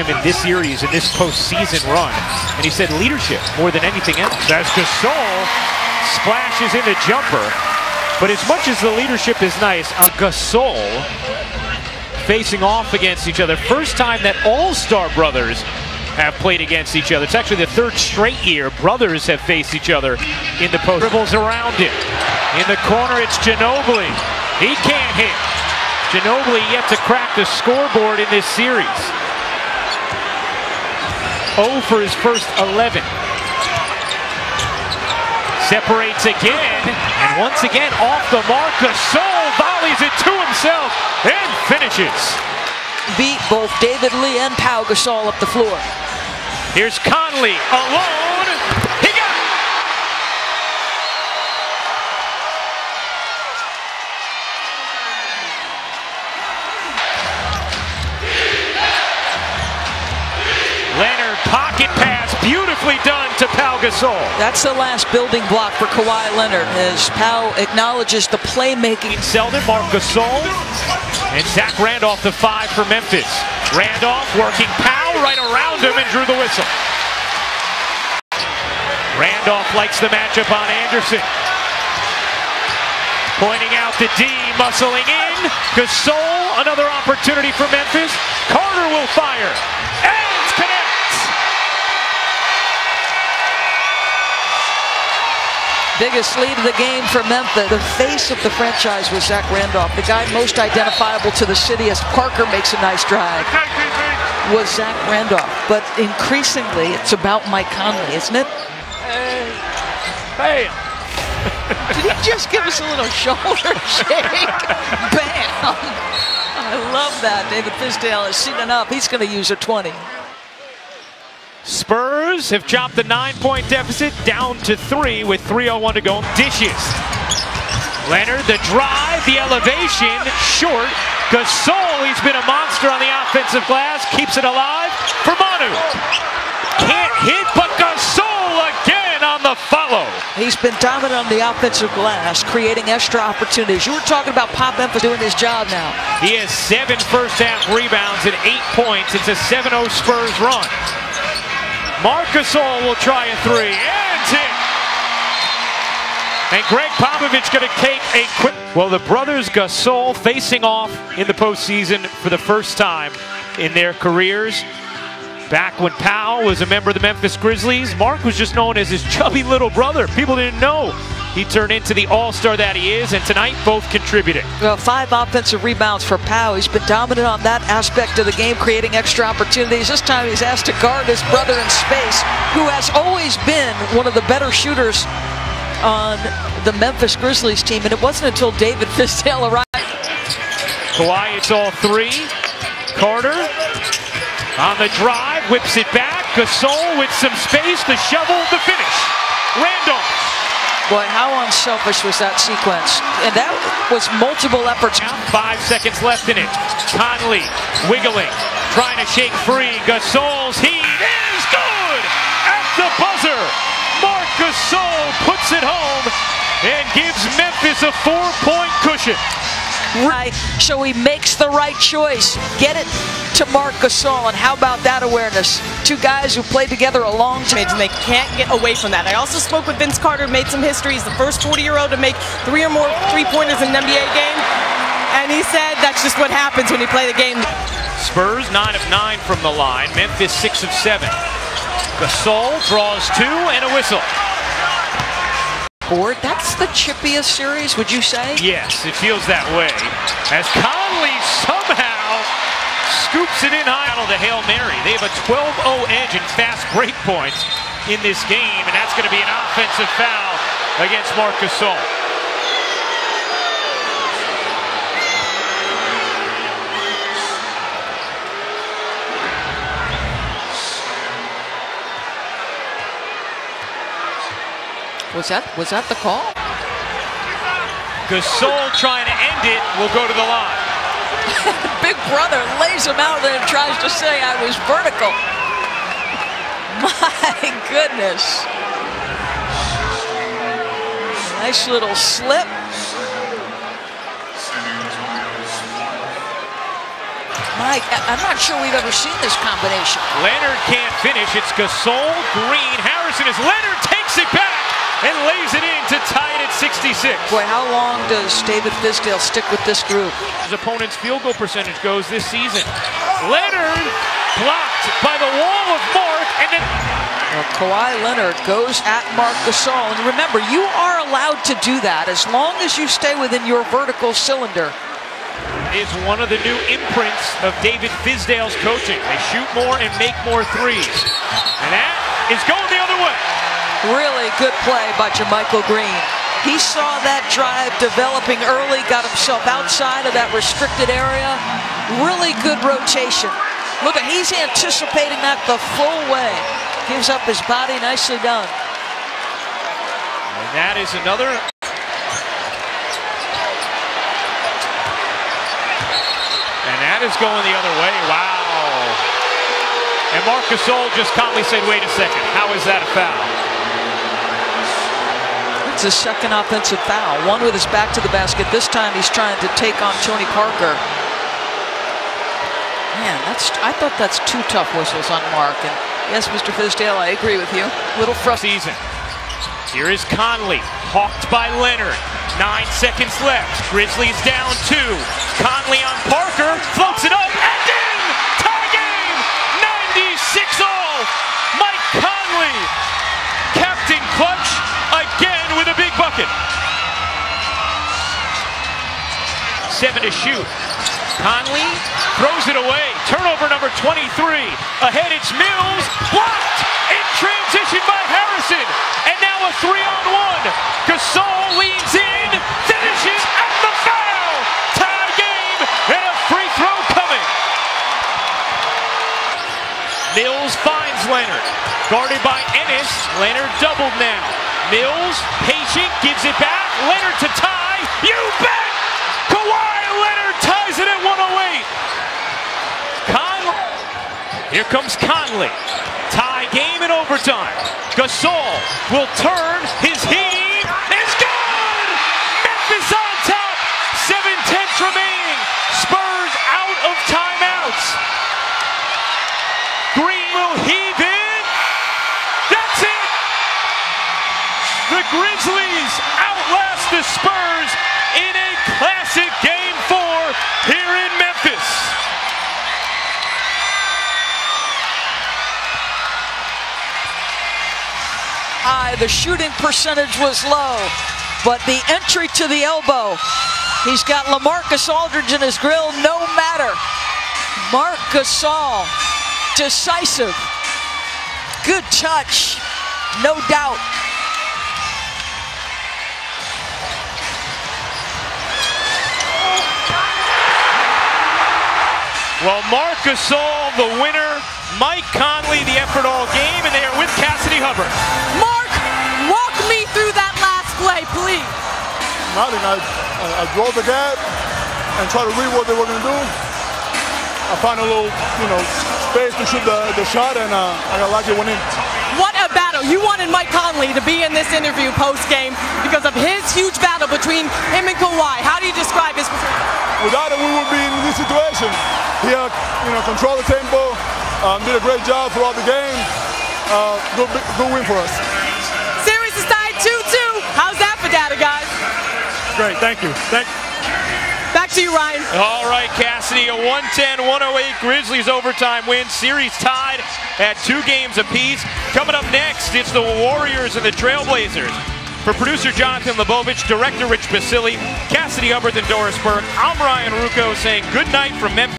him in this series, in this postseason run. And he said leadership more than anything else. As Gasol splashes in the jumper. But as much as the leadership is nice, Gasol facing off against each other. First time that all-star brothers have played against each other. It's actually the third straight year brothers have faced each other in the post. Dribbles around him. In the corner, it's Ginobili. He can't hit. Ginobili yet to crack the scoreboard in this series. 0 for his first 11. Separates again, and once again off the mark. Gasol volleys it to himself and finishes. Beat both David Lee and Pau Gasol up the floor. Here's Conley alone. He got it! Leonard, pocket pass, beautifully done to Pau Gasol. That's the last building block for Kawhi Leonard as Pau acknowledges the playmaking. Selden, Marc Gasol, and Zach Randolph the 5 for Memphis. Randolph working Pau right around him and drew the whistle. Randolph likes the matchup on Anderson. Pointing out the D, muscling in. Gasol, another opportunity for Memphis. Carter will fire. And connects. Biggest lead of the game for Memphis. The face of the franchise was Zach Randolph. The guy most identifiable to the city as Parker makes a nice drive was Zach Randolph. But increasingly, it's about Mike Conley, isn't it? Bam! Did he just give us a little shoulder shake? Bam! I love that. David Fizdale is seating up. He's going to use a 20. Spurs have chopped the 9-point deficit down to 3 with 3:01 to go. Dishes. Leonard, the drive, the elevation, short. Gasol, he's been a monster on the offensive glass, keeps it alive for Manu. Can't hit, but Gasol again on the follow. He's been dominant on the offensive glass, creating extra opportunities. You were talking about Pop Memphis doing his job now. He has 7 first-half rebounds and 8 points. It's a 7-0 Spurs run. Marc Gasol will try a 3, and it's hit. And Greg Popovich going to take a quick... Well, the brothers Gasol facing off in the postseason for the first time in their careers. Back when Pau was a member of the Memphis Grizzlies, Marc was just known as his chubby little brother. People didn't know he turned into the all-star that he is, and tonight both contributed. Well, 5 offensive rebounds for Pau. He's been dominant on that aspect of the game, creating extra opportunities. This time he's asked to guard his brother in space, who has always been one of the better shooters on the Memphis Grizzlies team, and it wasn't until David Fizdale arrived. Kawhi, it's all 3. Carter on the drive, whips it back. Gasol with some space, the shovel, the finish. Randolph. Boy, how unselfish was that sequence? And that was multiple efforts. 5 seconds left in it. Conley wiggling, trying to shake free. Gasol's heat is good at the buzzer. Marc Gasol puts it home and gives Memphis a 4-point cushion. Right, so he makes the right choice. Get it to Marc Gasol, and how about that awareness? 2 guys who played together a long time. And they can't get away from that. I also spoke with Vince Carter, made some history. He's the first 40-year-old to make 3 or more three-pointers in an NBA game. And he said that's just what happens when you play the game. Spurs 9 of 9 from the line. Memphis 6 of 7. Gasol draws 2 and a whistle. That's the chippiest series, would you say? Yes, it feels that way. As Conley somehow scoops it in high on the Hail Mary. They have a 12-0 edge in fast break points in this game, and that's going to be an offensive foul against Marc Gasol. Was that the call? Gasol trying to end it will go to the line. Big brother lays him out and tries to say I was vertical. My goodness. Nice little slip. Mike, I'm not sure we've ever seen this combination. Leonard can't finish. It's Gasol, Green, Harrison as Leonard takes it back and lays it in to tie it at 66. Boy, how long does David Fizdale stick with this group? His opponent's field goal percentage goes this season. Leonard blocked by the wall of Marc, and then Kawhi Leonard goes at Marc Gasol. And remember, you are allowed to do that as long as you stay within your vertical cylinder. Is one of the new imprints of David Fizdale's coaching. They shoot more and make more threes. And that is going the other way. Really good play by JaMychal Green. He saw that drive developing early, got himself outside of that restricted area. Really good rotation. Look, he's anticipating that the full way. Gives up his body, nicely done. And that is another. And that is going the other way. Wow. And Marc Gasol just calmly said, wait a second, how is that a foul? It's his second offensive foul. One with his back to the basket. This time he's trying to take on Tony Parker. Man, I thought that's two tough whistles on Marc. And yes, Mr. Fizdale, I agree with you. Little frustrating. Here is Conley, hawked by Leonard. 9 seconds left. Grizzlies down 2. Conley on Parker, floats it up, and in! Tie game! 96 all! Mike Conley, Captain Clutch, again with a big bucket. 7 to shoot. Conley throws it away. Turnover number 23. Ahead it's Mills. Blocked in transition by Harrison. And now a 3-on-1. Gasol leans in. Finishes at the foul. Tie game and a free throw coming. Mills finds Leonard. Guarded by Ennis. Leonard doubled now. Mills, patient, gives it back. Leonard to tie. You bet! Kawhi Leonard ties it at 108. Here comes Conley. Tie game in overtime. Gasol will turn. His heave is good! Memphis on top. 7:10 remaining. Spurs out of timeouts. Green will heave in. That's it! The Grizzlies outlast the Spurs in a classic Game 4 here in Memphis. The shooting percentage was low, but the entry to the elbow, he's got LaMarcus Aldridge in his grill, no matter. Marc Gasol, decisive, good touch, no doubt. Well, Marc Gasol, the winner, Mike Conley, the effort all game, and they are with Cassidy Hubbard. Marc, walk me through that last play, please. Nothing. I drove the gap and try to read what they were going to do. I found a little, space to shoot the shot, and I got lucky one in. What a battle. You wanted Mike Conley to be in this interview post-game because of his huge battle between him and Kawhi. How do you describe his performance? Without him, we would be in this situation. He, controlled the tempo, did a great job throughout the game. Good win for us. Series is tied 2-2. How's that for data, guys? Great, thank you. Back to you, Ryan. All right, Cassidy, a 110-108 Grizzlies overtime win. Series tied at 2 games apiece. Coming up next, it's the Warriors and the Trailblazers. For producer Jonathan Lebovich, director Rich Basili, Cassidy Hubbard and Doris Burke, I'm Ryan Rucco saying good night from Memphis.